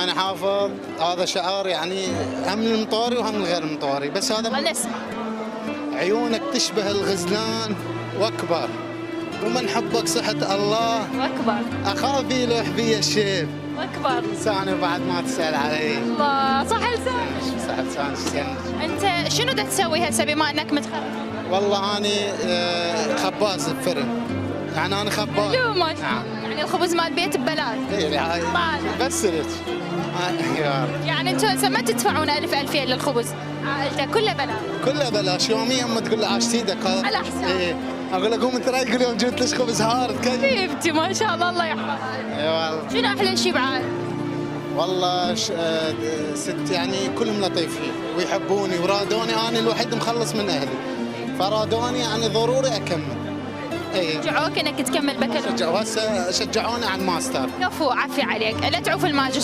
انا حافظ هذا شعار يعني هم المطوري وهم الغير المطوري، بس هذا خلنا نسمع. عيونك تشبه الغزلان واكبر، ومن حبك صحة الله، واكبر اخاف يلوح بي الشيب، واكبر. لساني بعد ما تسأل علي. الله، صح لسانك. صح لساني شسنج. انت شنو بدك تسوي هسه بما انك متخرج؟ والله اني خباز بفرن، يعني انا خباز. حلو ما شاء الله. يعني الخبز مال بيت ببلاش. اي هاي طالع. بس لك يعني انتم هسه ما تدفعون 1000 2000 للخبز، عائلتك كلها بلاش. كلها بلاش. يوميا ما تقول لي عاش سيدك على حساب. ايه اقول له قوم انت رايق اليوم جبت لك خبز هارد كذا. حبيبتي ما شاء الله، الله يحفظها. اي والله. شنو احلى شيء بعائلتك؟ والله ست يعني كلهم لطيفين ويحبوني ورادوني، انا الوحيد مخلص من اهلي، فرادوني يعني ضروري اكمل. اي شجعوك انك تكمل بكالوريوس؟ هسه شجعوني على الماستر. كفو، عافية عليك، لا تعوف الماجستير.